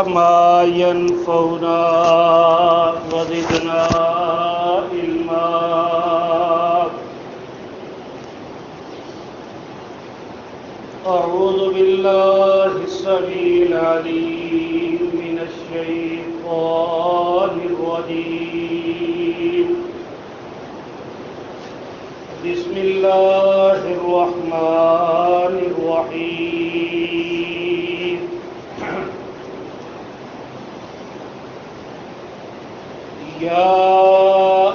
ما ينفعنا وزدنا علما. أعوذ بالله السميع العليم من الشيطان الرجيم. بسم الله الرحمن الرحيم. يا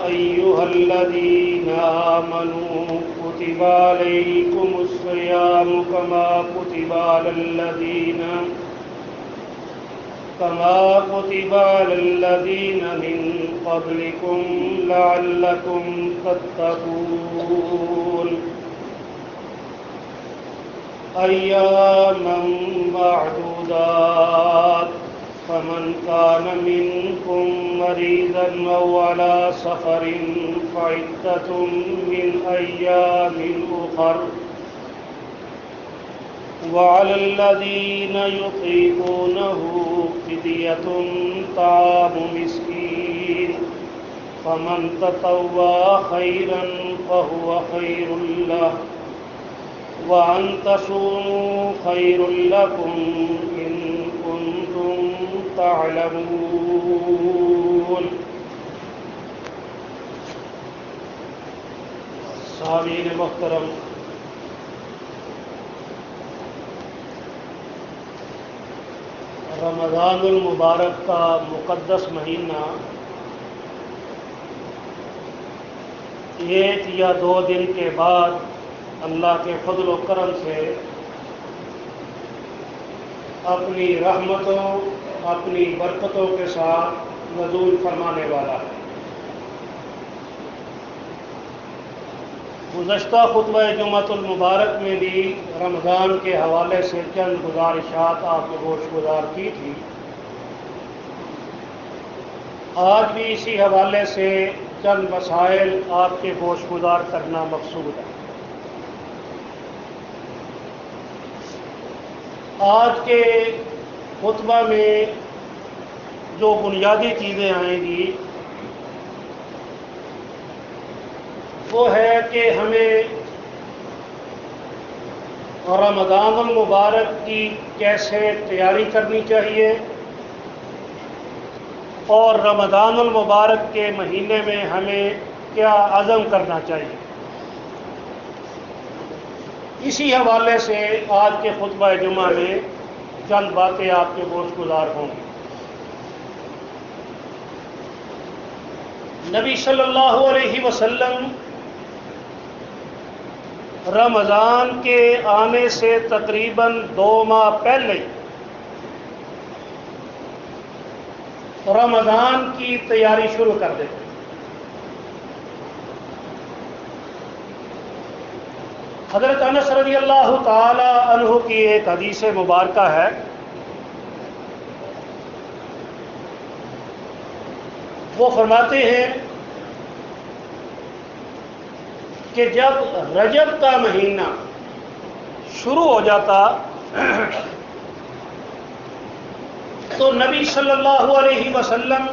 أيها الذين آمنوا كتب عليكم الصيام كما كتب على الذين من قبلكم لعلكم تتقون. أياما معدودات. فمن كان منكم مريضا أو على سفر فعدة من أيام أخر. وعلى الذين يطيقونه فدية طعام مسكين. فمن تطوع خيرا فهو خير له. وأن تصوموا خير لكم إن كنتم تعلمون. سامعین محترم، رمضان المبارک کا مقدس مہینہ ایک یا دو دن کے بعد اللہ کے فضل و کرم سے اپنی رحمتوں اپنی برکتوں کے ساتھ نزول فرمانے والا ہے. گزشتہ خطبہ جمعۃ المبارک میں بھی رمضان کے حوالے سے چند گزارشات آپ کو گوش گزار کی تھی. آج بھی اسی حوالے سے چند مسائل آپ کے گوش گزار کرنا مقصود ہے. آج کے خطبہ میں جو بنیادی چیزیں آئیں گی وہ ہے کہ ہمیں رمضان المبارک کی کیسے تیاری کرنی چاہیے اور رمضان المبارک کے مہینے میں ہمیں کیا عزم کرنا چاہیے. اسی حوالے سے آج کے خطبہ جمعہ میں چند باتیں آپ کے گوش گزار ہوں گی. نبی صلی اللہ علیہ وسلم رمضان کے آنے سے تقریباً 2 ماہ پہلے رمضان کی تیاری شروع کر دیتے. حضرت انس رضی اللہ تعالی عنہ کی ایک حدیث مبارکہ ہے. وہ فرماتے ہیں کہ جب رجب کا مہینہ شروع ہو جاتا تو نبی صلی اللہ علیہ وسلم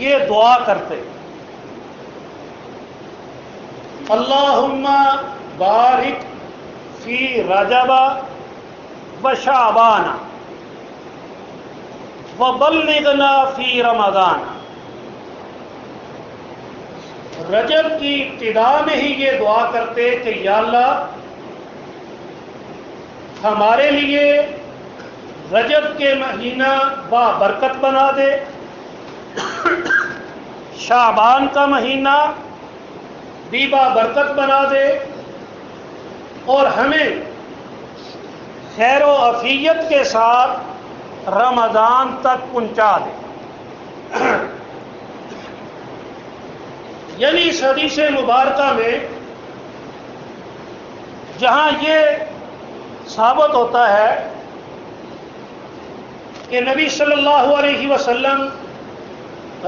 یہ دعا کرتے: اللہم بارک فی رجب و شعبان وبلغنا فی رمضان. رجب کی ابتدا میں ہی یہ دعا کرتے کہ یا اللہ ہمارے لیے رجب کے مہینہ بابرکت بنا دے، شعبان کا مہینہ بھی بابرکت بنا دے اور ہمیں خیر و عافیت کے ساتھ رمضان تک پہنچا دے. یعنی اس حدیث مبارکہ میں جہاں یہ ثابت ہوتا ہے کہ نبی صلی اللہ علیہ وسلم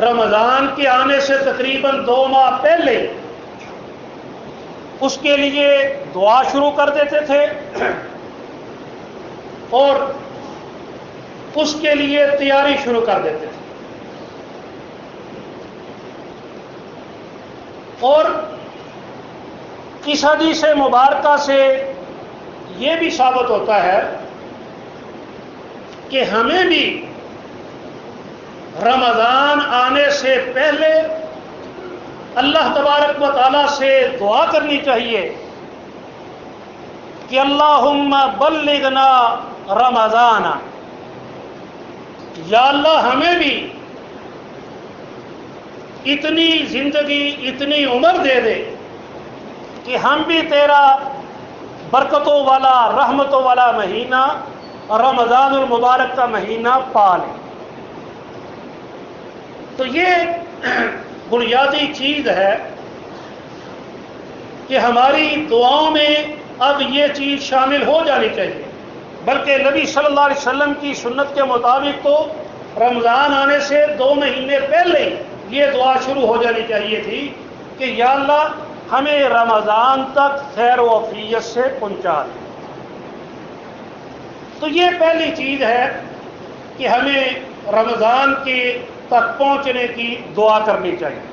رمضان کے آنے سے تقریباً 2 ماہ پہلے اس کے لیے دعا شروع کر دیتے تھے اور اس کے لیے تیاری شروع کر دیتے تھے. اور اس حدیث مبارکہ سے یہ بھی ثابت ہوتا ہے کہ ہمیں بھی رمضان آنے سے پہلے اللہ تبارک و تعالیٰ سے دعا کرنی چاہیے کہ اللہم بلغنا رمضان، یا اللہ ہمیں بھی اتنی زندگی اتنی عمر دے دے کہ ہم بھی تیرا برکتوں والا رحمتوں والا مہینہ رمضان المبارک کا مہینہ پا لیں. تو یہ بنیادی چیز ہے کہ ہماری دعاؤں میں اب یہ چیز شامل ہو جانی چاہیے. بلکہ نبی صلی اللہ علیہ وسلم کی سنت کے مطابق تو رمضان آنے سے 2 مہینے پہلے ہی یہ دعا شروع ہو جانی چاہیے تھی کہ یا اللہ ہمیں رمضان تک خیر و عافیت سے پہنچا دے. تو یہ پہلی چیز ہے کہ ہمیں رمضان کے تک پہنچنے کی دعا کرنی چاہیے.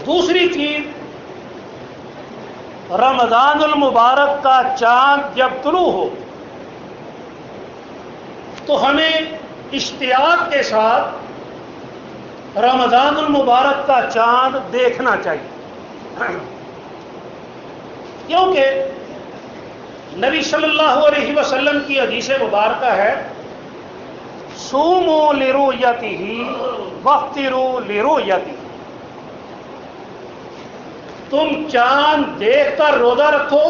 دوسری چیز، رمضان المبارک کا چاند جب طلوع ہو تو ہمیں اشتیاق کے ساتھ رمضان المبارک کا چاند دیکھنا چاہیے. کیونکہ نبی صلی اللہ علیہ وسلم کی حدیث مبارکہ ہے صوموا لرؤیتہ وافطروا لرؤیتہ، تم چاند دیکھ کر روزہ رکھو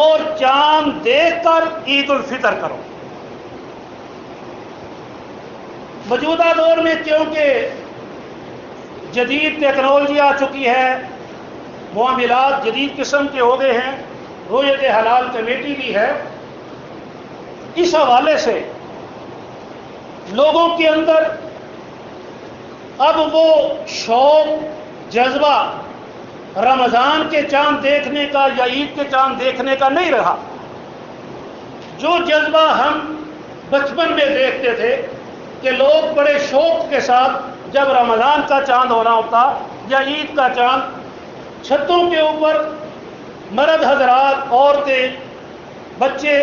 اور چاند دیکھ کر عید الفطر کرو. موجودہ دور میں کیونکہ جدید ٹیکنالوجی آ چکی ہے، معاملات جدید قسم کے ہو گئے ہیں، رؤیت حلال کمیٹی بھی ہے، اس حوالے سے لوگوں کے اندر اب وہ شوق جذبہ رمضان کے چاند دیکھنے کا یا عید کے چاند دیکھنے کا نہیں رہا. جو جذبہ ہم بچپن میں دیکھتے تھے کہ لوگ بڑے شوق کے ساتھ جب رمضان کا چاند ہونا ہوتا یا عید کا چاند، چھتوں کے اوپر مرد حضرات، عورتیں، بچے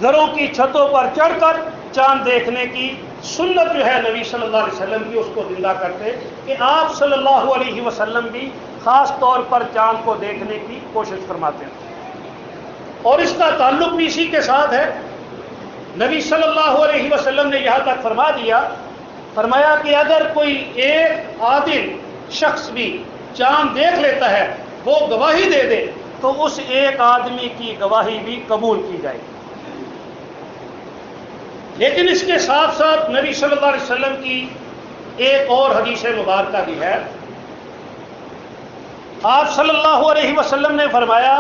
گھروں کی چھتوں پر چڑھ کر چاند دیکھنے کی سنت جو ہے نبی صلی اللہ علیہ وسلم کی، اس کو زندہ کرتے کہ آپ صلی اللہ علیہ وسلم بھی خاص طور پر چاند کو دیکھنے کی کوشش فرماتے ہیں. اور اس کا تعلق بھی اسی کے ساتھ ہے. نبی صلی اللہ علیہ وسلم نے یہاں تک فرمایا کہ اگر کوئی ایک عادل شخص بھی چاند دیکھ لیتا ہے، وہ گواہی دے دے، تو اس ایک آدمی کی گواہی بھی قبول کی جائے گی. لیکن اس کے ساتھ ساتھ نبی صلی اللہ علیہ وسلم کی ایک اور حدیث مبارکہ بھی ہے. آپ صلی اللہ علیہ وسلم نے فرمایا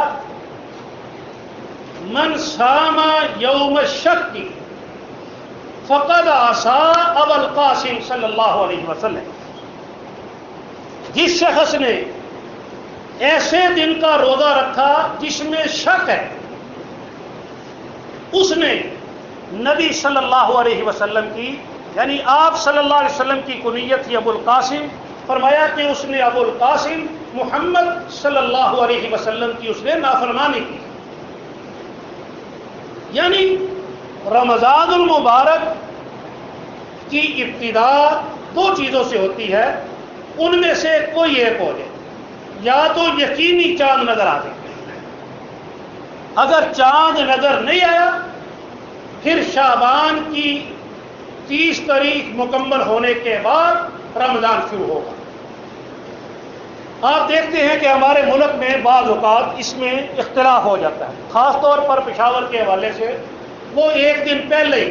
من صام یوم الشک فقد عصا ابا القاسم صلی اللہ علیہ وسلم، جس شخص نے ایسے دن کا روزہ رکھا جس میں شک ہے، اس نے نبی صلی اللہ علیہ وسلم کی، یعنی آپ صلی اللہ علیہ وسلم کی کنیت تھی ابو القاسم، فرمایا کہ اس نے ابو القاسم محمد صلی اللہ علیہ وسلم کی اس نے نافرمانی کی. یعنی رمضان المبارک کی ابتدا 2 چیزوں سے ہوتی ہے، ان میں سے کوئی ایک ہو جائے. یا تو یقینی چاند نظر آ جائے، اگر چاند نظر نہیں آیا پھر شعبان کی 30 تاریخ مکمل ہونے کے بعد رمضان شروع ہوگا. آپ دیکھتے ہیں کہ ہمارے ملک میں بعض اوقات اس میں اختلاف ہو جاتا ہے، خاص طور پر پشاور کے حوالے سے وہ 1 دن پہلے ہی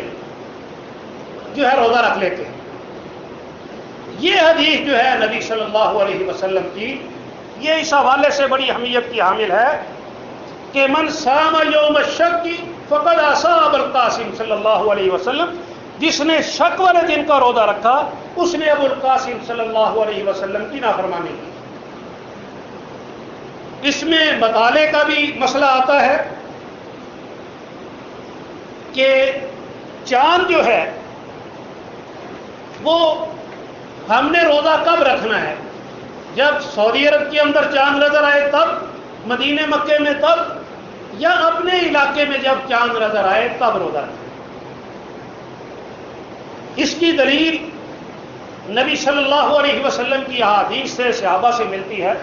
جو ہے روزہ رکھ لیتے ہیں. یہ حدیث جو ہے نبی صلی اللہ علیہ وسلم کی، یہ اس حوالے سے بڑی اہمیت کی حامل ہے کہ من صام یوم الشک فقد عصا ابا القاسم صلی اللہ علیہ وسلم، جس نے شک والے دن کا روزہ رکھا اس نے ابو القاسم صلی اللہ علیہ وسلم کی نافرمانی کی. اس میں مطالعے کا بھی مسئلہ آتا ہے کہ چاند جو ہے وہ ہم نے روزہ کب رکھنا ہے؟ جب سعودی عرب کے اندر چاند نظر آئے تب، مدینے مکے میں تب، یا اپنے علاقے میں جب چاند نظر آئے تب روزہ رکھنا؟ اس کی دلیل نبی صلی اللہ علیہ وسلم کی احادیث سے، صحابہ سے ملتی ہے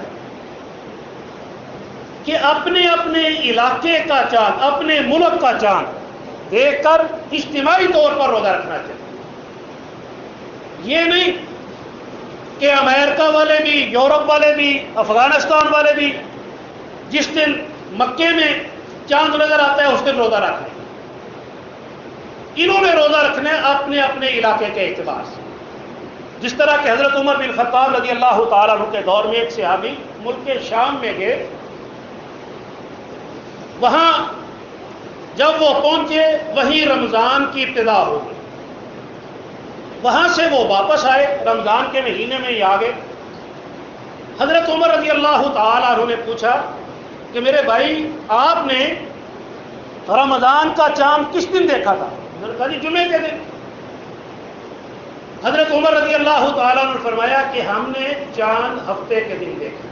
کہ اپنے اپنے علاقے کا چاند، اپنے ملک کا چاند دیکھ کر اجتماعی طور پر روزہ رکھنا چاہیے۔ یہ نہیں کہ امریکہ والے بھی، یورپ والے بھی، افغانستان والے بھی جس دن مکے میں چاند نظر آتا ہے اس دن روزہ رکھ لیں۔ انہوں نے روزہ رکھنا ہے اپنے اپنے علاقے کے اعتبار سے، جس طرح کہ حضرت عمر بن خطاب رضی اللہ تعالیٰ عنہ کے دور میں ایک صحابی ملک شام میں گئے، وہاں جب وہ پہنچے وہیں رمضان کی ابتدا ہو گئی، وہاں سے وہ واپس آئے، رمضان کے مہینے میں ہی آ گئے۔ حضرت عمر رضی اللہ تعالیٰ عنہ نے پوچھا کہ میرے بھائی آپ نے رمضان کا چاند کس دن دیکھا تھا؟ انہوں نے کہا جی جمعے کے دن۔ حضرت عمر رضی اللہ تعالیٰ عنہ نے فرمایا کہ ہم نے چاند ہفتے کے دن دیکھا،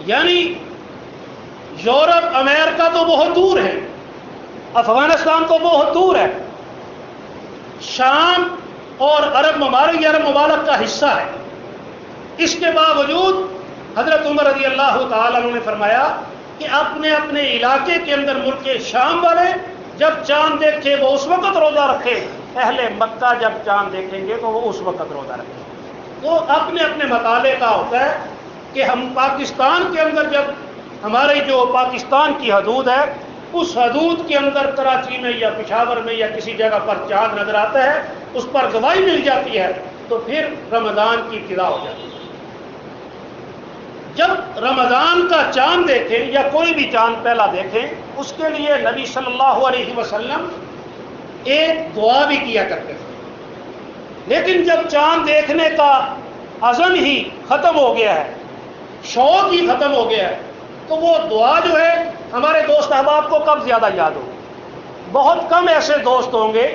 یعنی یورپ امریکہ تو بہت دور ہے، افغانستان تو بہت دور ہے، شام اور عرب ممالک عرب ممالک کا حصہ ہے۔ اس کے باوجود حضرت عمر رضی اللہ تعالیٰ عنہ نے فرمایا کہ اپنے اپنے علاقے کے اندر ملک شام والے جب چاند دیکھے وہ اس وقت روزہ رکھے، اہل مکہ جب چاند دیکھیں گے تو وہ اس وقت روزہ رکھیں۔ تو اپنے اپنے مطالعے کا ہوتا ہے کہ ہم پاکستان کے اندر جب ہماری جو پاکستان کی حدود ہے اس حدود کے اندر کراچی میں یا پشاور میں یا کسی جگہ پر چاند نظر آتا ہے، اس پر گواہی مل جاتی ہے، تو پھر رمضان کی ابتدا ہو جاتی ہے۔ جب رمضان کا چاند دیکھیں یا کوئی بھی چاند پہلا دیکھیں، اس کے لیے نبی صلی اللہ علیہ وسلم ایک دعا بھی کیا کرتے تھے، لیکن جب چاند دیکھنے کا عزم ہی ختم ہو گیا ہے، شوق ہی ختم ہو گیا ہے، تو وہ دعا جو ہے ہمارے دوست احباب کو کب زیادہ یاد ہوگی؟ بہت کم ایسے دوست ہوں گے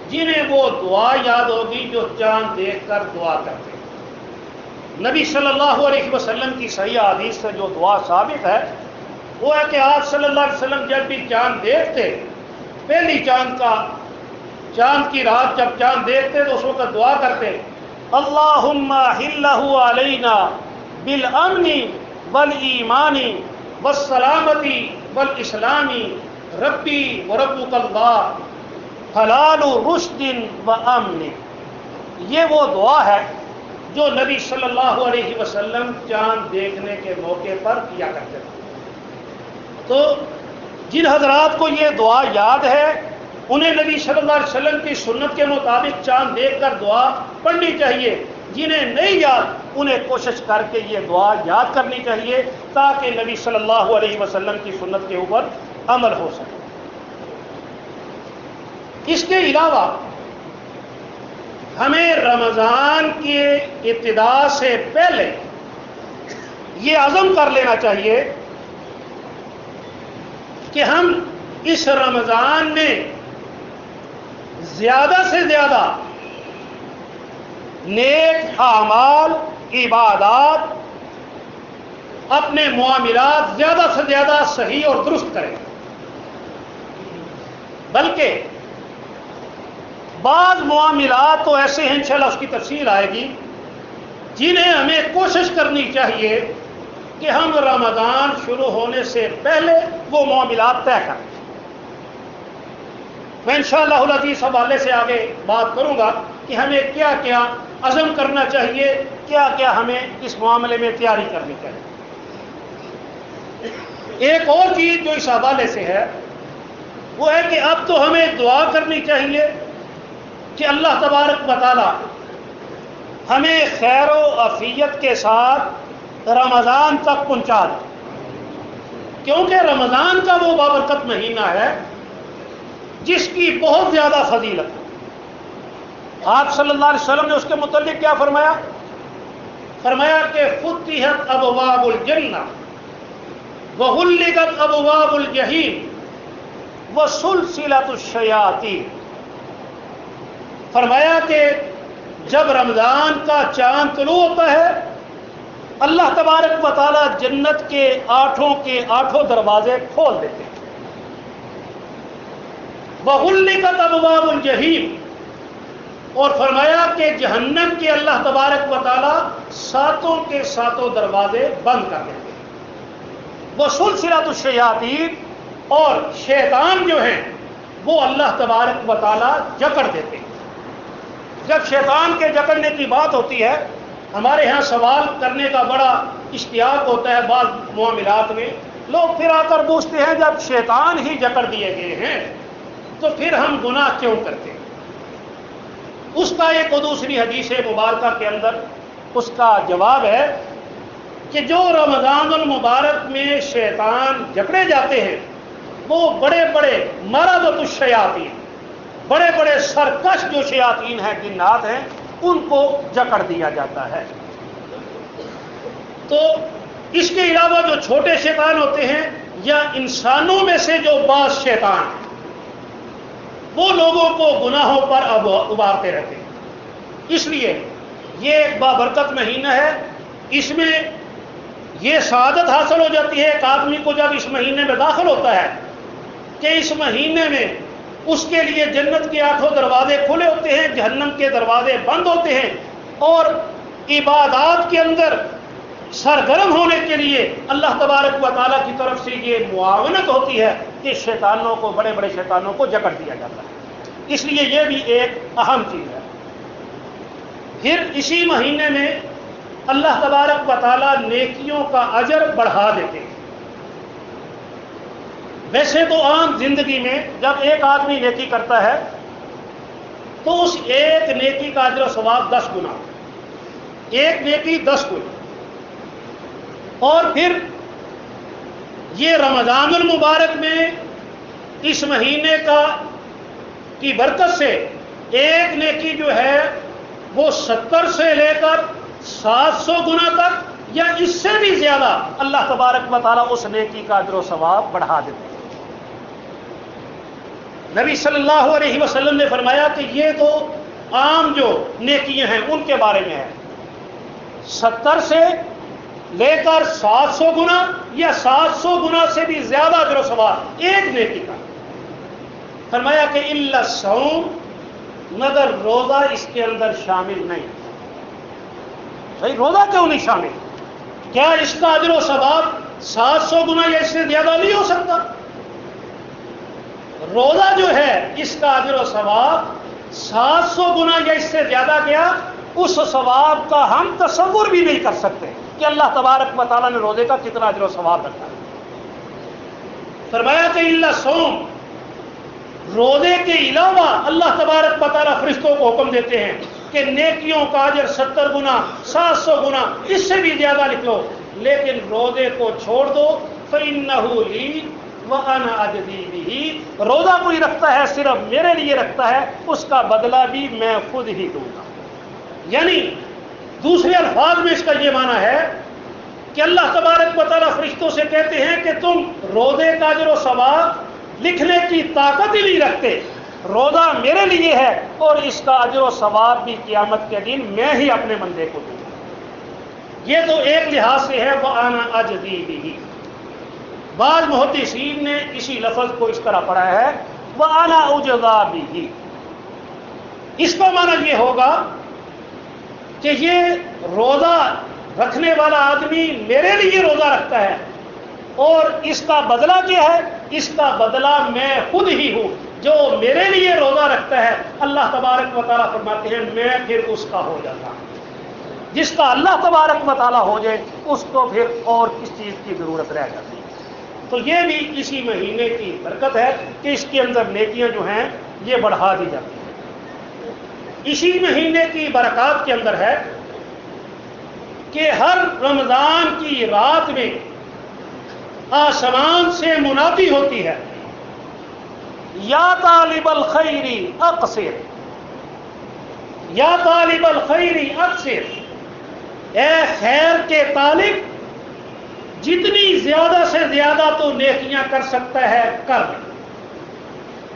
جنہیں وہ دعا یاد ہوگی جو چاند دیکھ کر دعا کرتے ہیں۔ نبی صلی اللہ علیہ وسلم کی صحیح حدیث سے جو دعا ثابت ہے وہ ہے کہ آپ صلی اللہ علیہ وسلم جب بھی چاند دیکھتے، پہلی چاند کی رات جب چاند دیکھتے تو اس وقت دعا کرتے، اللہم احلہ علینا بالامن والایمان والسلامت والاسلام ربی وربک اللہ حلال رشد وامن۔ یہ وہ دعا ہے جو نبی صلی اللہ علیہ وسلم چاند دیکھنے کے موقع پر کیا کرتے تھے۔ تو جن حضرات کو یہ دعا یاد ہے انہیں نبی صلی اللہ علیہ وسلم کی سنت کے مطابق چاند دیکھ کر دعا پڑھنی چاہیے، جنہیں نہیں یاد انہیں کوشش کر کے یہ دعا یاد کرنی چاہیے تاکہ نبی صلی اللہ علیہ وسلم کی سنت کے اوپر عمل ہو سکے۔ اس کے علاوہ ہمیں رمضان کے ابتدا سے پہلے یہ عزم کر لینا چاہیے کہ ہم اس رمضان میں زیادہ سے زیادہ نیک اعمال، عبادات، اپنے معاملات زیادہ سے زیادہ صحیح اور درست کریں، بلکہ بعض معاملات تو ایسے ہیں انشاءاللہ اس کی تفصیل آئے گی جنہیں ہمیں کوشش کرنی چاہیے کہ ہم رمضان شروع ہونے سے پہلے وہ معاملات طے کریں۔ میں انشاءاللہ العزیز حوالے سے آگے بات کروں گا کہ ہمیں کیا کیا عزم کرنا چاہیے، کیا کیا ہمیں اس معاملے میں تیاری کرنی چاہیے۔ ایک اور چیز جو اس حوالے سے ہے وہ ہے کہ اب تو ہمیں دعا کرنی چاہیے کہ اللہ تبارک و تعالی ہمیں خیر و عافیت کے ساتھ رمضان تک پہنچا دے، کیونکہ رمضان کا وہ بابرکت مہینہ ہے جس کی بہت زیادہ فضیلت ہے۔ آپ صلی اللہ علیہ وسلم نے اس کے متعلق کیا فرمایا؟ فرمایا کہ فتحت ابواب الجنہ وغلقت ابواب الجحیم وسلسلۃ الشیاطین، فرمایا کہ جب رمضان کا چاند طلوع ہوتا ہے اللہ تبارک و تعالیٰ جنت کے آٹھوں دروازے کھول دیتے ہیں۔ وغلقت ابواب الجحیم، اور فرمایا کہ جہنم کے اللہ تبارک و تعالیٰ ساتوں کے ساتوں دروازے بند کر دیتے ہیں۔ وسلسلۃ الشیاطین، اور شیطان جو ہیں وہ اللہ تبارک و تعالیٰ جکڑ دیتے ہیں۔ جب شیطان کے جکڑنے کی بات ہوتی ہے، ہمارے ہاں سوال کرنے کا بڑا اشتیاق ہوتا ہے بعض معاملات میں، لوگ پھر آ کر پوچھتے ہیں جب شیطان ہی جکڑ دیے گئے ہیں تو پھر ہم گناہ کیوں کرتے ہیں؟ اس کا ایک اور دوسری حدیث مبارکہ کے اندر اس کا جواب ہے کہ جو رمضان المبارک میں شیطان جکڑے جاتے ہیں وہ بڑے بڑے مردۃ الشیاطین، بڑے بڑے سرکش جو شیاطین ہیں، جنات ہیں، ان کو جکڑ دیا جاتا ہے۔ تو اس کے علاوہ جو چھوٹے شیطان ہوتے ہیں یا انسانوں میں سے جو بعض شیطان ہیں وہ لوگوں کو گناہوں پر ابھارتے رہتے ہیں۔ اس لیے یہ ایک بابرکت مہینہ ہے، اس میں یہ سعادت حاصل ہو جاتی ہے ایک آدمی کو جب اس مہینے میں داخل ہوتا ہے کہ اس مہینے میں اس کے لیے جنت کے 8 دروازے کھلے ہوتے ہیں، جہنم کے دروازے بند ہوتے ہیں، اور عبادات کے اندر سرگرم ہونے کے لیے اللہ تبارک و تعالیٰ کی طرف سے یہ معاونت ہوتی ہے کہ شیطانوں کو، بڑے بڑے شیطانوں کو جکڑ دیا جاتا ہے۔ اس لیے یہ بھی ایک اہم چیز ہے۔ پھر اسی مہینے میں اللہ تبارک و تعالیٰ نیکیوں کا اجر بڑھا دیتے ہیں۔ ویسے تو عام زندگی میں جب ایک آدمی نیکی کرتا ہے تو اس ایک نیکی کا اجر و ثواب 10 گنا، ایک نیکی 10 گنا۔ اور پھر یہ رمضان المبارک میں اس مہینے کی برکت سے ایک نیکی جو ہے وہ 70 سے لے کر 700 گنا تک یا اس سے بھی زیادہ اللہ تبارک و تعالیٰ اس نیکی کا اجر و ثواب بڑھا دیتے ہیں۔ نبی صلی اللہ علیہ وسلم نے فرمایا کہ یہ تو عام جو نیکیاں ہیں ان کے بارے میں ہے، 70 سے لے کر 700 گنا یا 700 گنا سے بھی زیادہ اجر و ثواب ایک نیکی کا۔ فرمایا کہ الا الصوم، مگر روزہ اس کے اندر شامل نہیں۔ بھائی روزہ کیوں نہیں شامل؟ کیا اس کا اجر و ثواب 700 گنا یا اس سے زیادہ نہیں ہو سکتا؟ روزہ جو ہے اس کا اجر و ثواب 700 گنا یا اس سے زیادہ گیا، اس ثواب کا ہم تصور بھی نہیں کر سکتے کہ اللہ تبارک و تعالیٰ نے روزے کا کتنا اجر و ثواب رکھا ہے۔ فرمایا کہ الا الصوم، روزے کے علاوہ اللہ تبارک و تعالیٰ فرشتوں کو حکم دیتے ہیں کہ نیکیوں کا اجر 70 گنا 700 گنا اس سے بھی زیادہ لکھ لو، لیکن روزے کو چھوڑ دو، فإنہ لی وأنا أجزی بہ، روزہ کوئی رکھتا ہے صرف میرے لیے رکھتا ہے، اس کا بدلہ بھی میں خود ہی دوں گا۔ یعنی دوسرے الفاظ میں اس کا یہ معنی ہے کہ اللہ تبارک و تعالیٰ فرشتوں سے کہتے ہیں کہ تم روزے کا اجر و ثواب لکھنے کی طاقت ہی نہیں رکھتے، روزہ میرے لیے ہے اور اس کا اجر و ثواب بھی قیامت کے دن میں ہی اپنے بندے کو دوں گا۔ یہ تو ایک لحاظ سے ہے وَأَنَا أَجْزِي بِهِ۔ بعض محدثین نے اسی لفظ کو اس طرح پڑھا ہے وَأَنَا أُجْزَىٰ بِهِ۔ اس کا معنی یہ ہوگا کہ یہ روزہ رکھنے والا آدمی میرے لیے روزہ رکھتا ہے اور اس کا بدلہ کیا ہے؟ اس کا بدلہ میں خود ہی ہوں، جو میرے لیے روزہ رکھتا ہے اللہ تبارک و تعالیٰ فرماتے ہیں میں پھر اس کا ہو جاتا ہوں۔ جس کا اللہ تبارک و تعالیٰ ہو جائے اس کو پھر اور کس چیز کی ضرورت رہ جاتی ہے۔ تو یہ بھی اسی مہینے کی برکت ہے کہ اس کے اندر نیکیاں جو ہیں یہ بڑھا دی جاتی ہیں۔ اسی مہینے کی برکات کے اندر ہے کہ ہر رمضان کی رات میں آسمان سے منادی ہوتی ہے یا طالب الخیر اقصر، یا طالب الخیر اقصر، اے خیر کے طالب جتنی زیادہ سے زیادہ تو نیکیاں کر سکتا ہے کر،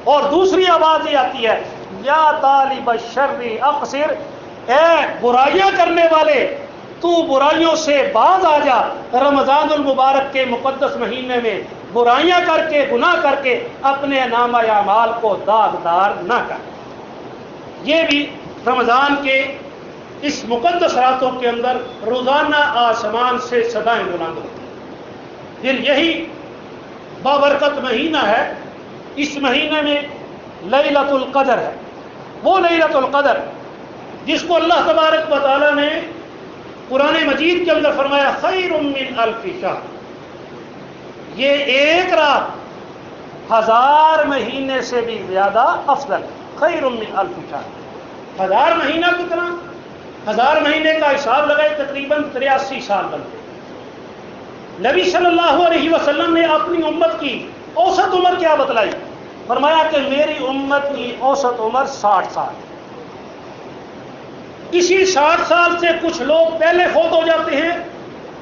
اور دوسری آواز یہ آتی ہے یا طالب الشر اقصر، اے برائیاں کرنے والے تو برائیوں سے باز آ جا، رمضان المبارک کے مقدس مہینے میں برائیاں کر کے گناہ کر کے اپنے نامہ اعمال کو داغدار نہ کر۔ یہ بھی رمضان کے اس مقدس راتوں کے اندر روزانہ آسمان سے صدائیں بلند ہوتی ہیں۔ پھر یہی بابرکت مہینہ ہے، اس مہینے میں لیلۃ القدر ہے، وہ لیلۃ القدر جس کو اللہ تبارک و تعالیٰ نے قرآن مجید کے اندر فرمایا خیر من الف شہر، یہ ایک رات 1000 مہینے سے بھی زیادہ افضل، خیر من الف شہر۔ 1000 مہینہ کتنا؟ 1000 مہینے کا حساب لگائے تقریباً 83 سال بنتے۔ نبی صلی اللہ علیہ وسلم نے اپنی امت کی اوسط عمر کیا بتلائی؟ فرمایا کہ میری امت کی اوسط عمر 60 سال۔ اسی 60 سال سے کچھ لوگ پہلے فوت ہو جاتے ہیں،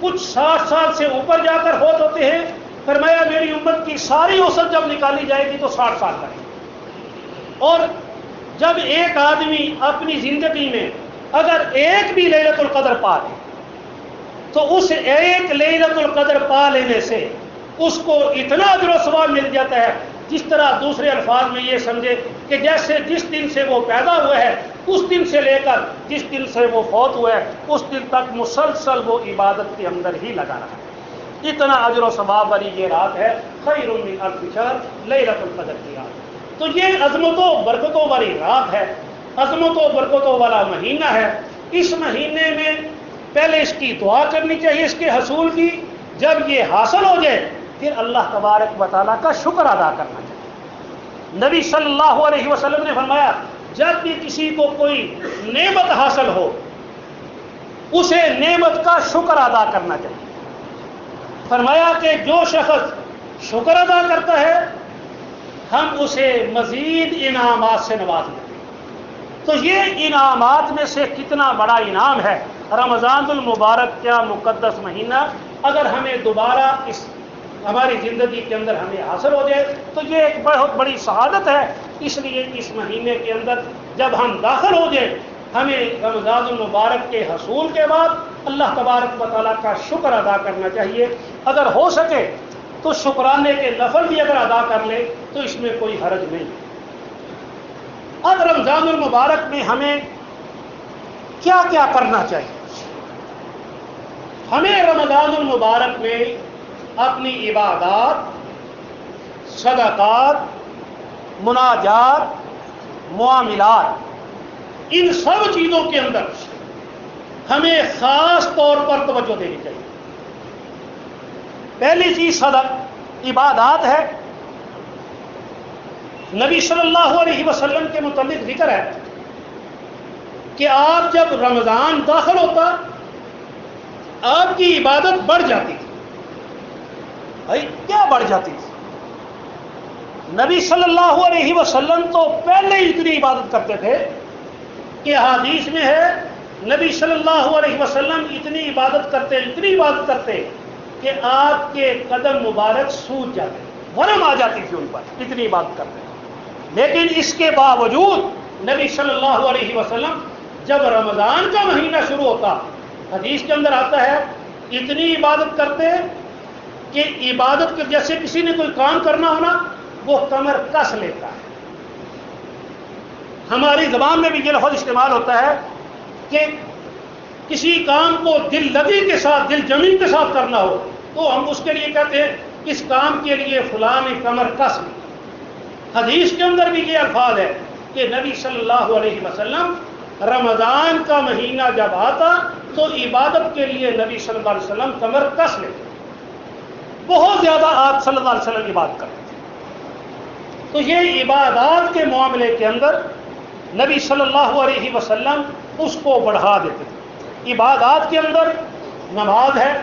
کچھ 60 سال سے اوپر جا کر فوت ہوتے ہیں۔ فرمایا میری امت کی ساری اوسط جب نکالی جائے گی تو 60 سال کا ہے۔ اور جب ایک آدمی اپنی زندگی میں اگر ایک بھی لیلۃ القدر پا لے تو اس ایک لیلۃ القدر پا لینے سے اس کو اتنا اجر و ثواب مل جاتا ہے، جس طرح دوسرے الفاظ میں یہ سمجھے کہ جیسے جس دن سے وہ پیدا ہوا ہے اس دن سے لے کر جس دن سے وہ فوت ہوا ہے اس دن تک مسلسل وہ عبادت کے اندر ہی لگا رہا ہے۔ اتنا اجر و ثواب والی یہ رات ہے، خیر من الف شہر، لیلۃ القدر کی رات۔ تو یہ عظمتوں برکتوں والی رات ہے، عظمتوں برکتوں والا مہینہ ہے۔ اس مہینے میں پہلے اس کی دعا کرنی چاہیے، اس کے حصول کی۔ جب یہ حاصل ہو جائے پھر اللہ تبارک و تعالیٰ کا شکر ادا کرنا چاہیے۔ نبی صلی اللہ علیہ وسلم نے فرمایا جب بھی کسی کو کوئی نعمت حاصل ہو اسے نعمت کا شکر ادا کرنا چاہیے۔ فرمایا کہ جو شخص شکر ادا کرتا ہے ہم اسے مزید انعامات سے نوازیں۔ تو یہ انعامات میں سے کتنا بڑا انعام ہے رمضان المبارک کا مقدس مہینہ اگر ہمیں دوبارہ اس ہماری زندگی کے اندر ہمیں حاصل ہو جائے تو یہ ایک بہت بڑی سعادت ہے۔ اس لیے اس مہینے کے اندر جب ہم داخل ہو جائیں ہمیں رمضان المبارک کے حصول کے بعد اللہ تبارک و تعالیٰ کا شکر ادا کرنا چاہیے۔ اگر ہو سکے تو شکرانے کے نفل بھی اگر ادا کر لے تو اس میں کوئی حرج نہیں۔ اب رمضان المبارک میں ہمیں کیا کیا کرنا چاہیے؟ ہمیں رمضان المبارک میں اپنی عبادات، صدقات، مناجات، معاملات، ان سب چیزوں کے اندر ہمیں خاص طور پر توجہ دینی چاہیے۔ پہلی چیز صدق عبادات ہے۔ نبی صلی اللہ علیہ وسلم کے متعلق ذکر ہے کہ آپ جب رمضان داخل ہوتا آپ کی عبادت بڑھ جاتی تھی۔ بھائی کیا بڑھ جاتی تھی؟ نبی صلی اللہ علیہ وسلم تو پہلے ہی اتنی عبادت کرتے تھے کہ حدیث میں ہے نبی صلی اللہ علیہ وسلم اتنی عبادت کرتے کہ آپ کے قدم مبارک سوج جاتے، ورم آ جاتی تھی ان پر، اتنی عبادت کرتے۔ لیکن اس کے باوجود نبی صلی اللہ علیہ وسلم جب رمضان کا مہینہ شروع ہوتا حدیث کے اندر آتا ہے اتنی عبادت کرتے کہ عبادت کے جیسے کسی نے کوئی کام کرنا ہونا وہ کمر کس لیتا ہے۔ ہماری زبان میں بھی یہ لفظ استعمال ہوتا ہے کہ کسی کام کو دل لگی کے ساتھ، دل جمی کے ساتھ کرنا ہو تو ہم اس کے لیے کہتے ہیں اس کام کے لیے فلاں نے کمر کس لی۔ حدیث کے اندر بھی یہ الفاظ ہے کہ نبی صلی اللہ علیہ وسلم رمضان کا مہینہ جب آتا تو عبادت کے لیے نبی صلی اللہ علیہ وسلم کمر کس لیتے، بہت زیادہ آپ صلی اللہ علیہ وسلم عبادت کرتے تھے۔ تو یہ عبادات کے معاملے کے اندر نبی صلی اللہ علیہ وسلم اس کو بڑھا دیتے تھے۔ عبادات کے اندر نماز ہے،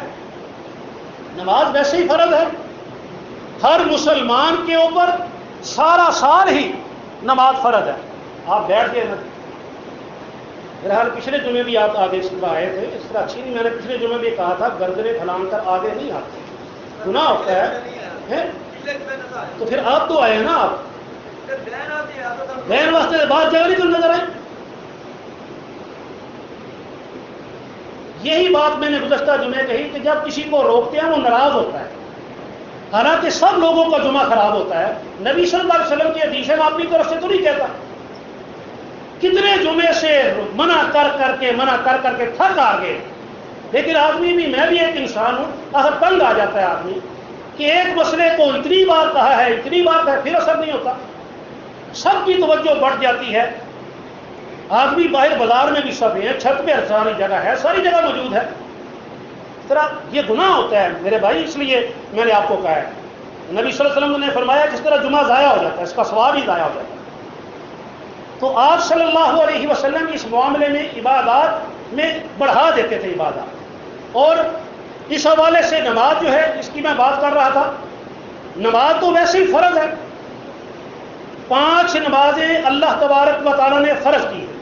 نماز ویسے ہی فرض ہے، ہر مسلمان کے اوپر سارا سال ہی نماز فرض ہے۔ آپ بیٹھ گئے نا، بہرحال پچھلے جمعے بھی آپ آگے اس طرح آئے تھے، اس طرح اچھی نہیں، میں نے پچھلے جمعے بھی کہا تھا گردنیں پھلانگ کر آگے نہیں آتے، گناہ ہوتا ہے۔ تو پھر آپ تو آئے نا، آپ بہن واسطے بات جگہ نہیں نظر آئی. یہی بات میں نے گزشتہ جمعے کہی کہ جب کسی کو روکتے ہیں وہ ناراض ہوتا ہے، حالانکہ سب لوگوں کا جمعہ خراب ہوتا ہے. نبی صلی اللہ علیہ وسلم کی حدیث ہے، میں اپنی طرف سے تو نہیں کہتا. کتنے جمعے سے منع کر کے تھک آ گئے. لیکن آدمی بھی، میں بھی ایک انسان ہوں، اگر تنگ آ جاتا ہے آدمی کہ ایک مسئلے کو اتنی بار کہا ہے پھر اثر نہیں ہوتا، سب کی توجہ بڑھ جاتی ہے. آدمی باہر بازار میں بھی سب ہیں، چھت پہ ساری جگہ ہے، ساری جگہ موجود ہے. اس طرح یہ گناہ ہوتا ہے میرے بھائی. اس لیے میں نے آپ کو کہا ہے، نبی صلی اللہ علیہ وسلم نے فرمایا جس طرح جمعہ ضائع ہو جاتا ہے اس کا ثواب ہی ضائع ہو جاتا ہے. تو آپ صلی اللہ علیہ وسلم اس معاملے میں عبادات میں بڑھا دیتے تھے عبادات. اور اس حوالے سے نماز جو ہے، اس کی میں بات کر رہا تھا، نماز تو ویسے ہی فرض ہے. 5 نمازیں اللہ تبارک و تعالیٰ نے فرض کی ہیں،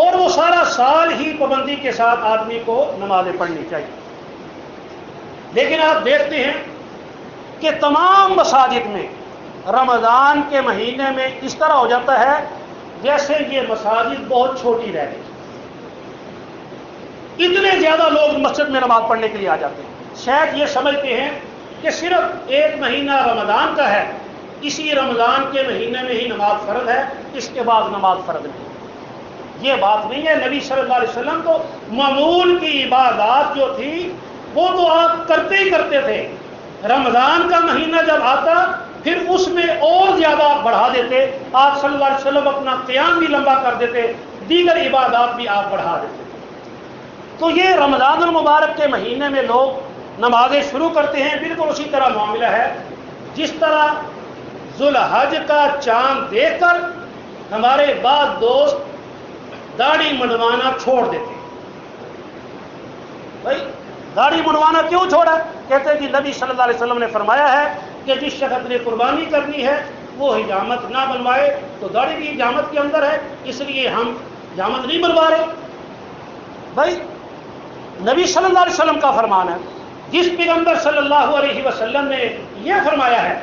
اور وہ سارا سال ہی پابندی کے ساتھ آدمی کو نمازیں پڑھنی چاہیے. لیکن آپ دیکھتے ہیں کہ تمام مساجد میں رمضان کے مہینے میں اس طرح ہو جاتا ہے جیسے یہ مساجد بہت چھوٹی رہ گئی. اتنے زیادہ لوگ مسجد میں نماز پڑھنے کے لیے آ جاتے ہیں. شاید یہ سمجھتے ہیں کہ صرف ایک مہینہ رمضان کا ہے، اسی رمضان کے مہینے میں ہی نماز فرض ہے، اس کے بعد نماز فرض نہیں. یہ بات نہیں ہے. نبی صلی اللہ علیہ وسلم تو معمول کی عبادات جو تھی وہ تو آپ کرتے ہی کرتے تھے. رمضان کا مہینہ جب آتا پھر اس میں اور زیادہ بڑھا دیتے. آپ صلی اللہ علیہ وسلم اپنا قیام بھی لمبا کر دیتے، دیگر عبادات بھی آپ بڑھا دیتے. تو یہ رمضان المبارک کے مہینے میں لوگ نمازیں شروع کرتے ہیں. بالکل اسی طرح معاملہ ہے جس طرح ذوالحج کا چاند دیکھ کر ہمارے بعض دوست داڑھی منڈوانا چھوڑ دیتے. بھائی داڑھی منڈوانا کیوں چھوڑا؟ کہتے ہیں کہ نبی صلی اللہ علیہ وسلم نے فرمایا ہے کہ جس شخص نے قربانی کرنی ہے وہ حجامت نہ بنوائے. تو داڑھی بھی حجامت کے اندر ہے، اس لیے ہم حجامت نہیں بنوا رہے. بھائی نبی صلی اللہ علیہ وسلم کا فرمان ہے. جس پیغمبر صلی اللہ علیہ وسلم نے یہ فرمایا ہے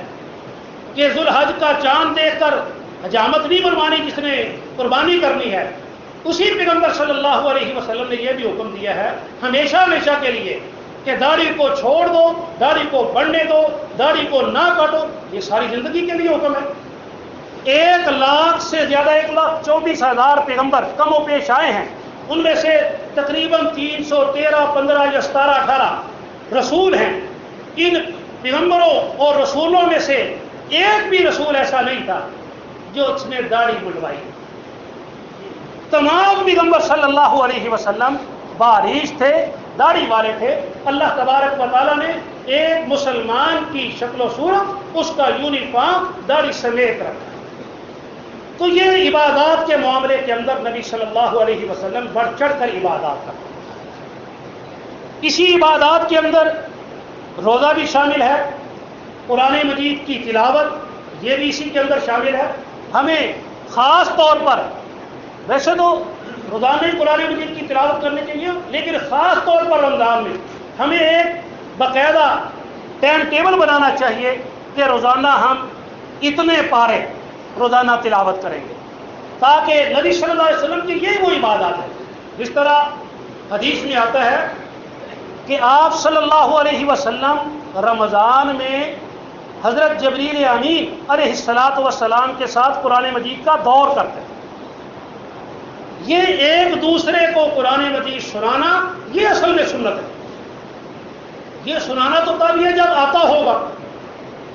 کہ ذوالحج کا چاند دیکھ کر حجامت نہیں بنوانی جس نے قربانی کرنی ہے، اسی پیغمبر صلی اللہ علیہ وسلم نے یہ بھی حکم دیا ہے ہمیشہ کے لیے کہ داڑھی کو چھوڑ دو، داڑھی کو بڑھنے دو، داڑھی کو نہ کاٹو. یہ ساری زندگی کے لیے حکم ہے. 1 لاکھ سے زیادہ 1,24,000 پیغمبر کم و پیش آئے ہیں. ان میں سے تقریباً 313 15 یا 17 18 رسول ہیں. ان پیغمبروں اور رسولوں میں سے ایک بھی رسول ایسا نہیں تھا جو اس نے داڑھی منڈوائی. تمام پیغمبر صلی اللہ علیہ وسلم باریش تھے، داڑھی والے تھے. اللہ تبارک و تعالیٰ نے ایک مسلمان کی شکل و صورت، اس کا یونیفارم داڑھی سمیت رکھا. تو یہ عبادات کے معاملے کے اندر نبی صلی اللہ علیہ وسلم بڑھ چڑھ کر عبادات کرتے. اسی عبادات کے اندر روزہ بھی شامل ہے، قرآن مجید کی تلاوت یہ بھی اسی کے اندر شامل ہے. ہمیں خاص طور پر، ویسے تو روزانہ ہی قرآن مجید کی تلاوت کرنے چاہیے، لیکن خاص طور پر رمضان میں ہمیں ایک باقاعدہ ٹائم ٹیبل بنانا چاہیے کہ روزانہ ہم اتنے پارے روزانہ تلاوت کریں گے، تاکہ نبی صلی اللہ علیہ وسلم کی یہ وہ عبادات ہے. جس طرح حدیث میں آتا ہے کہ آپ صلی اللہ علیہ وسلم رمضان میں حضرت جبریل امین علیہ الصلاۃ والسلام کے ساتھ قرآن مجید کا دور کرتے ہیں. یہ ایک دوسرے کو قرآن مجید سنانا یہ اصل میں سنت ہے. یہ سنانا تو تب یہ جب آتا ہوگا.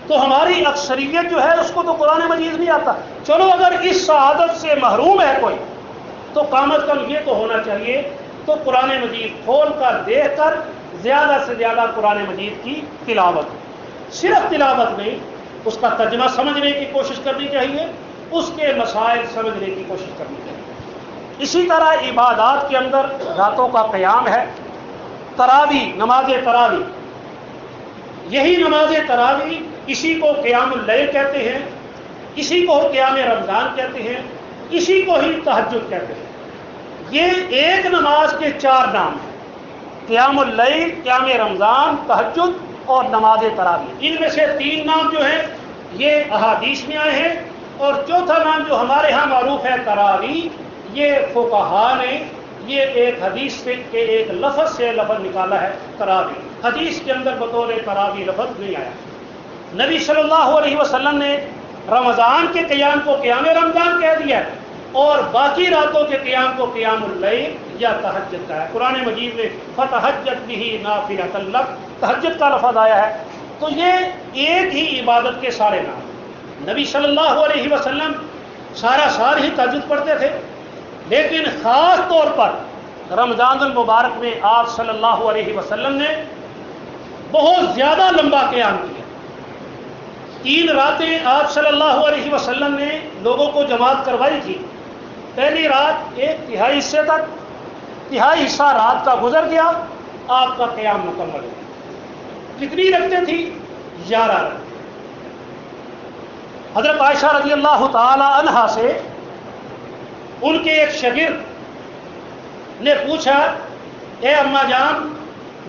تو ہماری اکثریت جو ہے اس کو تو قرآن مجید نہیں آتا. چلو اگر اس سعادت سے محروم ہے کوئی تو کم از کم یہ تو ہونا چاہیے تو قرآن مجید کھول کر دیکھ کر زیادہ سے زیادہ قرآن مجید کی تلاوت. صرف تلاوت نہیں، اس کا ترجمہ سمجھنے کی کوشش کرنی چاہیے، اس کے مسائل سمجھنے کی کوشش کرنی چاہیے. اسی طرح عبادات کے اندر راتوں کا قیام ہے. تراویح، نماز تراویح، یہی نماز تراویح اسی کو قیام اللیل کہتے ہیں، اسی کو قیام رمضان کہتے ہیں، اسی کو ہی تہجد کہتے ہیں. یہ ایک نماز کے 4 نام ہیں: قیام اللیل، قیام رمضان، تہجد اور نماز تراویح. ان میں سے 3 نام جو ہیں یہ احادیث میں آئے ہیں اور چوتھا نام جو ہمارے ہاں معروف ہے تراوی، یہ فقہا نے یہ ایک حدیث سے کے ایک لفظ سے لفظ نکالا ہے تراوی، حدیث کے اندر بطور تراوی لفظ نہیں آیا۔ نبی صلی اللہ علیہ وسلم نے رمضان کے قیام کو قیام رمضان کہہ دیا ہے اور باقی راتوں کے قیام کو قیام اللیل یا تہجد کا ہے۔ قرآن مجید میں فتہجد بہ نافلۃ لک، تہجد کا لفظ آیا ہے، تو یہ ایک ہی عبادت کے سارے نام۔ نبی صلی اللہ علیہ وسلم سارا سال ہی تہجد پڑھتے تھے، لیکن خاص طور پر رمضان المبارک میں آپ صلی اللہ علیہ وسلم نے بہت زیادہ لمبا قیام کیا۔ 3 راتیں آپ صلی اللہ علیہ وسلم نے لوگوں کو جماعت کروائی تھی۔ پہلی رات 1/3 حصے تک، تہائی حصہ رات کا گزر گیا، آپ کا قیام مکمل ہو گیا۔ کتنی رکھتے تھی؟ 11 رکھتے۔ حضرت عائشہ رضی اللہ تعالی عنہا سے ان کے ایک شاگرد نے پوچھا، اے اماں جان،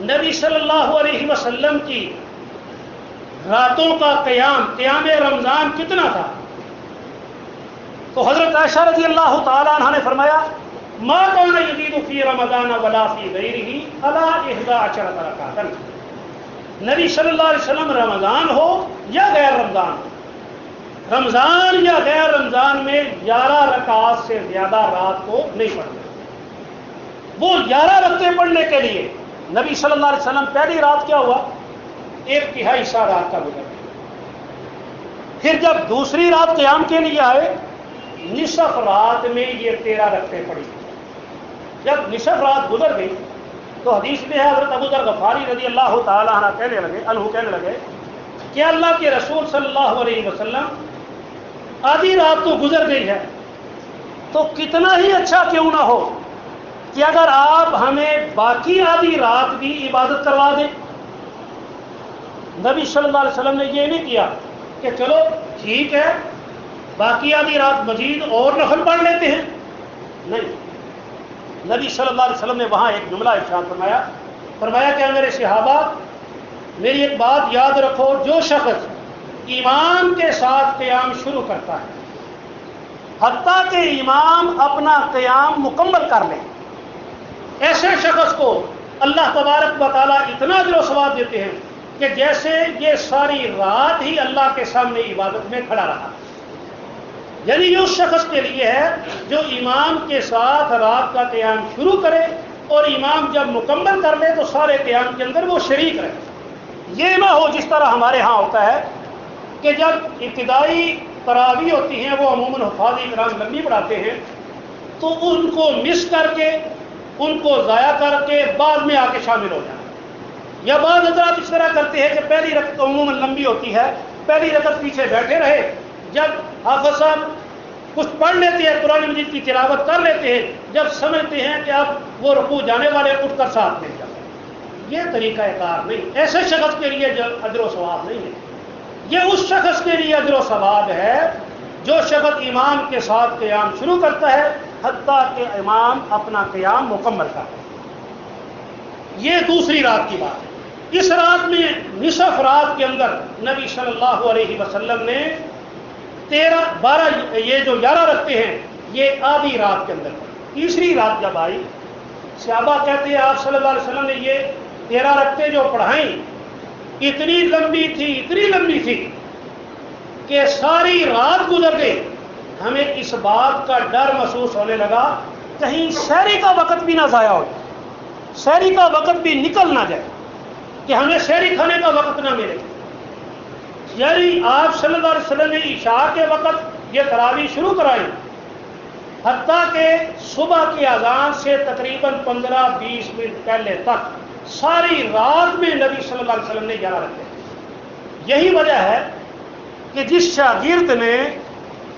نبی صلی اللہ علیہ وسلم کی راتوں کا قیام رمضان کتنا تھا؟ تو حضرت عائشہ رضی اللہ تعالیٰ عنہ نے فرمایا، ما کان یزید فی رمضان ولا فی غیرہ الی 11 رکعۃ۔ نبی صلی اللہ علیہ وسلم رمضان ہو یا غیر رمضان ہو، رمضان یا غیر رمضان میں 11 رکعات سے زیادہ رات کو نہیں پڑھتے۔ وہ 11 رکعتیں پڑھنے کے لیے نبی صلی اللہ علیہ وسلم پہلی رات کیا ہوا؟ 1/3 حصہ رات کا گزر گیا۔ پھر جب دوسری رات قیام کے لیے آئے، نصف رات میں یہ 13 رکعتیں پڑھی۔ جب نصف رات گزر گئی تو حدیث میں ہے حضرت ابو ذر غفاری رضی اللہ تعالیٰ عنہ کہنے لگے کہ اللہ کے رسول صلی اللہ علیہ وسلم آدھی رات تو گزر گئی ہے، تو کتنا ہی اچھا کیوں نہ ہو کہ اگر آپ ہمیں باقی آدھی رات بھی عبادت کروا دیں۔ نبی صلی اللہ علیہ وسلم نے یہ نہیں کیا کہ چلو ٹھیک ہے باقی آدھی رات مزید اور نفل پڑھ لیتے ہیں، نہیں، نبی صلی اللہ علیہ وسلم نے وہاں ایک جملہ ارشاد فرمایا کہ میرے صحابہ میری ایک بات یاد رکھو، جو شخص ایمان کے ساتھ قیام شروع کرتا ہے حتیٰ کہ امام اپنا قیام مکمل کر لے، ایسے شخص کو اللہ تبارک و تعالیٰ اتنا اجر و ثواب دیتے ہیں کہ جیسے یہ ساری رات ہی اللہ کے سامنے عبادت میں کھڑا رہا۔ یعنی یہ اس شخص کے لیے ہے جو امام کے ساتھ رات کا قیام شروع کرے اور امام جب مکمل کر لے تو سارے قیام کے اندر وہ شریک رہے۔ یہ نہ ہو جس طرح ہمارے ہاں ہوتا ہے کہ جب ابتدائی تراویح ہوتی ہیں وہ عموماً حفاظ کرام لمبی پڑھاتے ہیں تو ان کو مس کر کے، ان کو ضائع کر کے بعد میں آ کے شامل ہو جائیں، یا بعض حضرات اس طرح کرتے ہیں کہ پہلی رکعت عموماً لمبی ہوتی ہے، پہلی رکعت پیچھے بیٹھے رہے، جب حافظ صاحب کچھ پڑھ لیتے ہیں، قرآن مجید کی تلاوت کر لیتے ہیں، جب سمجھتے ہیں کہ اب وہ رکوع جانے والے اٹھ کر ساتھ مل جاتے ہیں۔ یہ طریقہ کار نہیں، ایسے شخص کے لیے جو اجر و ثواب نہیں ہے۔ یہ اس شخص کے لیے اجر و ثواب ہے جو شخص امام کے ساتھ قیام شروع کرتا ہے حتیٰ کہ امام اپنا قیام مکمل کرتا ہے۔ یہ دوسری رات کی بات ہے۔ اس رات میں نصف رات کے اندر نبی صلی اللہ علیہ وسلم نے 12 یہ جو 11 رکھتے ہیں یہ آدھی رات کے اندر۔ تیسری رات جب آئی، صحابہ کہتے ہیں آپ صلی اللہ علیہ وسلم نے یہ 13 رکعتیں جو پڑھائیں اتنی لمبی تھی کہ ساری رات گزر گئی، ہمیں اس بات کا ڈر محسوس ہونے لگا کہیں سحری کا وقت بھی نہ ضائع ہو جائے، سحری کا وقت بھی نکل نہ جائے کہ ہمیں سحری کھانے کا وقت نہ ملے۔ یعنی آپ صلی اللہ علیہ وسلم نے عشاء کے وقت یہ تراویح شروع کرائی حتیٰ کہ صبح کی اذان سے تقریباً 15-20 منٹ پہلے تک ساری رات میں نبی صلی اللہ علیہ وسلم نے 11 رکھے۔ یہی وجہ ہے کہ جس شاگرد نے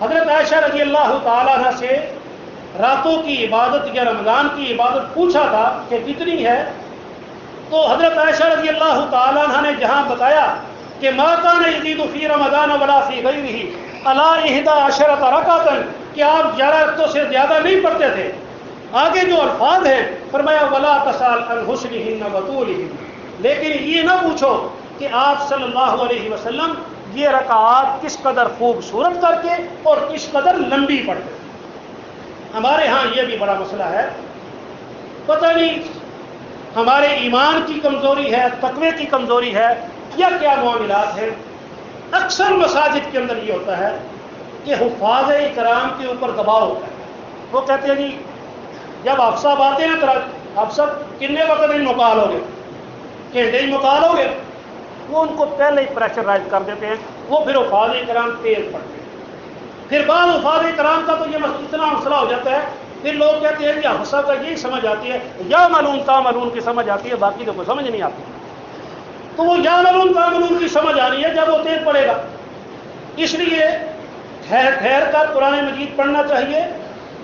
حضرت عائشہ رضی اللہ تعالیٰ عنہ سے راتوں کی عبادت یا رمضان کی عبادت پوچھا تھا کہ کتنی ہے، تو حضرت عائشہ رضی اللہ تعالیٰ عنہ نے جہاں بتایا کہ ما کان یزید فی رمضان ولا فی غیرہ الی 11 رکعۃ، کہ آپ 11 رکعتوں سے زیادہ نہیں پڑھتے تھے، آگے جو الفاظ ہیں فرمایا ولا تسأل عن حسنہن وطولہن، لیکن یہ نہ پوچھو کہ آپ صلی اللہ علیہ وسلم یہ رکعات کس قدر خوبصورت کر کے اور کس قدر لمبی پڑھتے. ہمارے ہاں یہ بھی بڑا مسئلہ ہے، پتہ نہیں ہمارے ایمان کی کمزوری ہے، تقوی کی کمزوری ہے، یا کیا معاملات ہیں. اکثر مساجد کے اندر یہ ہوتا ہے کہ حفاظ کرام کے اوپر دباؤ ہوتا ہے. وہ کہتے ہیں جی جب آپ صاحب آتے ہیں تو آپ سب کتنے وقت میں مکال ہو گے، گھنٹے ہی مکال ہو گے. وہ ان کو پہلے ہی پریشرائز کر دیتے ہیں، وہ پھر حفاظ کرام تیز پڑھتے ہیں. پھر بعد حفاظ کرام کا تو یہ اتنا مسئلہ ہو جاتا ہے، پھر لوگ کہتے ہیں کہ حفصہ کا یہی سمجھ آتی ہے، یا ملون تا ملون کی سمجھ آتی ہے، باقی تو کوئی سمجھ نہیں آتی. تو وہ یا ملون تا ملون کی سمجھ آنی ہے جب وہ تیز پڑے گا. اس لیے ٹھہر ٹھہر کر قرآن مجید پڑھنا چاہیے،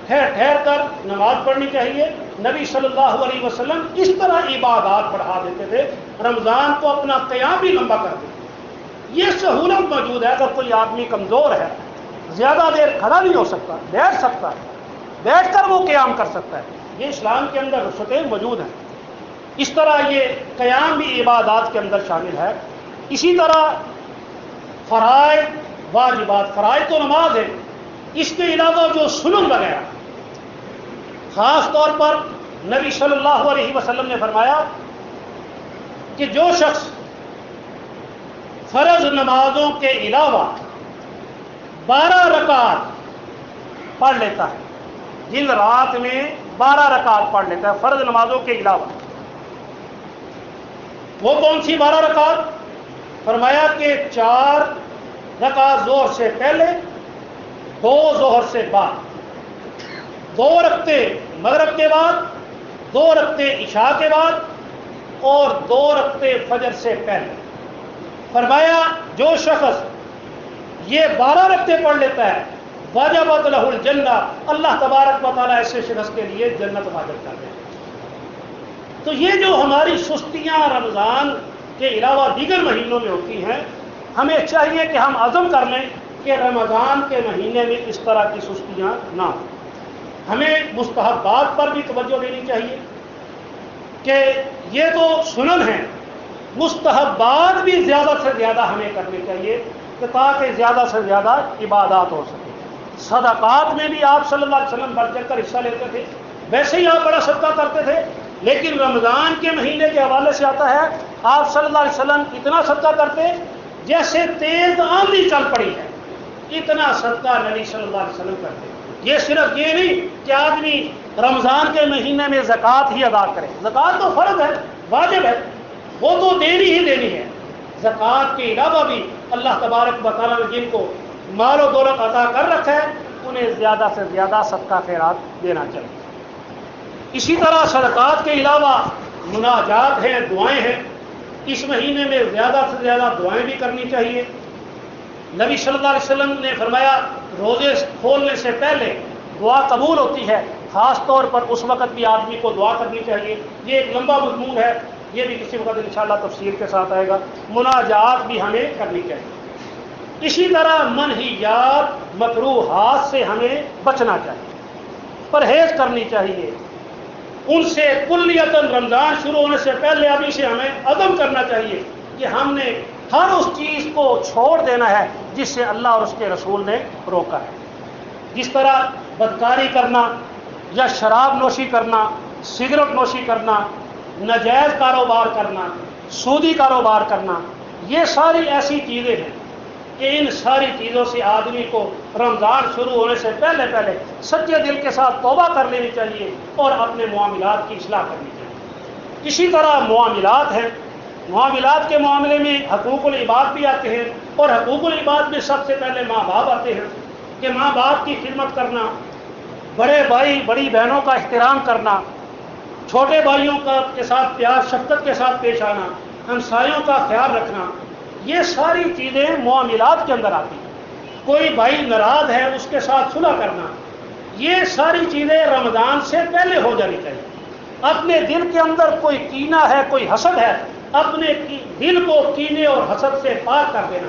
ٹھہر ٹھہر کر نماز پڑھنی چاہیے. نبی صلی اللہ علیہ وسلم اس طرح عبادات پڑھا دیتے تھے، رمضان کو اپنا قیام بھی لمبا کر دیتے. یہ سہولت موجود ہے. اگر کوئی آدمی کمزور ہے، زیادہ دیر کھڑا نہیں ہو سکتا، بیٹھ سکتا ہے، بیٹھ کر وہ قیام کر سکتا ہے. یہ اسلام کے اندر رخصتیں موجود ہیں. اس طرح یہ قیام بھی عبادات کے اندر شامل ہے. اسی طرح فرائض واجبات، فرائض تو نماز ہے، اس کے علاوہ جو سنن وغیرہ، خاص طور پر نبی صلی اللہ علیہ وسلم نے فرمایا کہ جو شخص فرض نمازوں کے علاوہ 12 رکعات پڑھ لیتا ہے، دن رات میں 12 رکعات پڑھ لیتا ہے فرض نمازوں کے علاوہ. وہ کون سی 12 رکعات؟ فرمایا کہ 4 رکعت ظہر سے پہلے، 2 ظہر سے بعد، 2 رکعتیں مغرب کے بعد، 2 رکعتیں عشاء کے بعد، اور 2 رکعتیں فجر سے پہلے. فرمایا جو شخص یہ 12 رکعتیں پڑھ لیتا ہے، وجبت لہ الجنہ، اللہ تبارک و تعالیٰ ایسے شخص کے لیے جنت واجب کر دے. تو یہ جو ہماری سستیاں رمضان کے علاوہ دیگر مہینوں میں ہوتی ہیں، ہمیں چاہیے کہ ہم عزم کر لیں کہ رمضان کے مہینے میں اس طرح کی سستیاں نہ ہوں. ہمیں مستحبات پر بھی توجہ دینی چاہیے کہ یہ تو سنن ہیں، مستحبات بھی زیادہ سے زیادہ ہمیں کرنے چاہیے کہ تاکہ زیادہ سے زیادہ عبادات ہو سکے. صدقات میں بھی آپ صلی اللہ علیہ وسلم بڑھ چڑھ کر حصہ لیتے تھے. ویسے ہی آپ بڑا صدقہ کرتے تھے، لیکن رمضان کے مہینے کے حوالے سے آتا ہے آپ صلی اللہ علیہ وسلم اتنا صدقہ کرتے جیسے تیز آندھی چل پڑی ہے، اتنا صدقہ نبی صلی اللہ علیہ وسلم کرتے. یہ صرف یہ نہیں کہ آدمی رمضان کے مہینے میں زکوٰۃ ہی ادا کرے، زکوٰۃ تو فرض ہے، واجب ہے، وہ تو دینی ہی دینی ہے. زکوٰۃ کے علاوہ بھی اللہ تبارک و تعالیٰ نے جن کو مال و دولت عطا کر رکھا ہے انہیں زیادہ سے زیادہ صدقہ خیرات دینا چاہیے. اسی طرح صدقات کے علاوہ مناجات ہیں، دعائیں ہیں. اس مہینے میں زیادہ سے زیادہ دعائیں بھی کرنی چاہیے. نبی صلی اللہ علیہ وسلم نے فرمایا روزے کھولنے سے پہلے دعا قبول ہوتی ہے، خاص طور پر اس وقت بھی آدمی کو دعا کرنی چاہیے. یہ ایک لمبا مضمون ہے، یہ بھی کسی وقت انشاءاللہ تفصیل کے ساتھ آئے گا. مناجات بھی ہمیں کرنی چاہیے. اسی طرح منہیات مکروہات سے ہمیں بچنا چاہیے، پرہیز کرنی چاہیے. ان سے کلیتاً رمضان شروع ہونے سے پہلے ابھی سے ہمیں عزم کرنا چاہیے کہ ہم نے ہر اس چیز کو چھوڑ دینا ہے جس سے اللہ اور اس کے رسول نے روکا ہے. جس طرح بدکاری کرنا یا شراب نوشی کرنا، سگریٹ نوشی کرنا، ناجائز کاروبار کرنا، سودی کاروبار کرنا، یہ ساری ایسی چیزیں ہیں کہ ان ساری چیزوں سے آدمی کو رمضان شروع ہونے سے پہلے پہلے سچے دل کے ساتھ توبہ کر لینی چاہیے اور اپنے معاملات کی اصلاح کرنی چاہیے. اسی طرح معاملات ہیں، معاملات کے معاملے میں حقوق العباد بھی آتے ہیں، اور حقوق العباد میں سب سے پہلے ماں باپ آتے ہیں کہ ماں باپ کی خدمت کرنا، بڑے بھائی بڑی بہنوں کا احترام کرنا، چھوٹے بھائیوں کے ساتھ پیار شفقت کے ساتھ پیش آنا، ہمسایوں کا خیال رکھنا، یہ ساری چیزیں معاملات کے اندر آتی ہیں. کوئی بھائی ناراض ہے اس کے ساتھ صلح کرنا، یہ ساری چیزیں رمضان سے پہلے ہو جانی چاہیے. اپنے دل کے اندر کوئی کینہ ہے، کوئی حسد ہے، اپنے دل کو کینے اور حسد سے پاک کر دینا.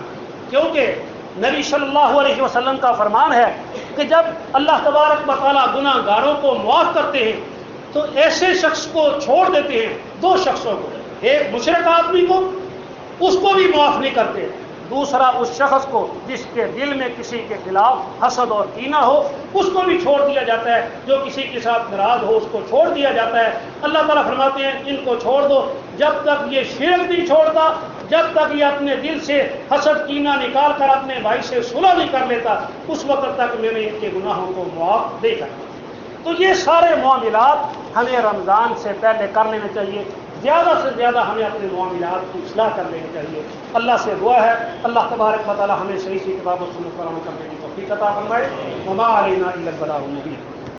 کیونکہ نبی صلی اللہ علیہ وسلم کا فرمان ہے کہ جب اللہ تبارک و تعالیٰ گناہ گاروں کو معاف کرتے ہیں تو ایسے شخص کو چھوڑ دیتے ہیں، 2 شخصوں کو، ایک مشرک آدمی کو اس کو بھی معاف نہیں کرتے، دوسرا اس شخص کو جس کے دل میں کسی کے خلاف حسد اور کینہ ہو اس کو بھی چھوڑ دیا جاتا ہے، جو کسی کے ساتھ ناراض ہو اس کو چھوڑ دیا جاتا ہے۔ اللہ تعالیٰ فرماتے ہیں ان کو چھوڑ دو، جب تک یہ شرک نہیں چھوڑتا، جب تک یہ اپنے دل سے حسد کینہ نکال کر اپنے بھائی سے صلح نہیں کر لیتا، اس وقت تک میں نے ان کے گناہوں کو معاف دے کرتا۔ تو یہ سارے معاملات ہمیں رمضان سے پہلے کر لینے چاہیے، زیادہ سے زیادہ ہمیں اپنے معاملات کی اصلاح کر لینی چاہیے۔ اللہ سے دعا ہے اللہ تبارک و تعالی ہمیں صحیح سی کتاب و سنت پر عمل کرنے کی توفیق عطا فرمائے۔ وما علینا الا البلاغ المبین۔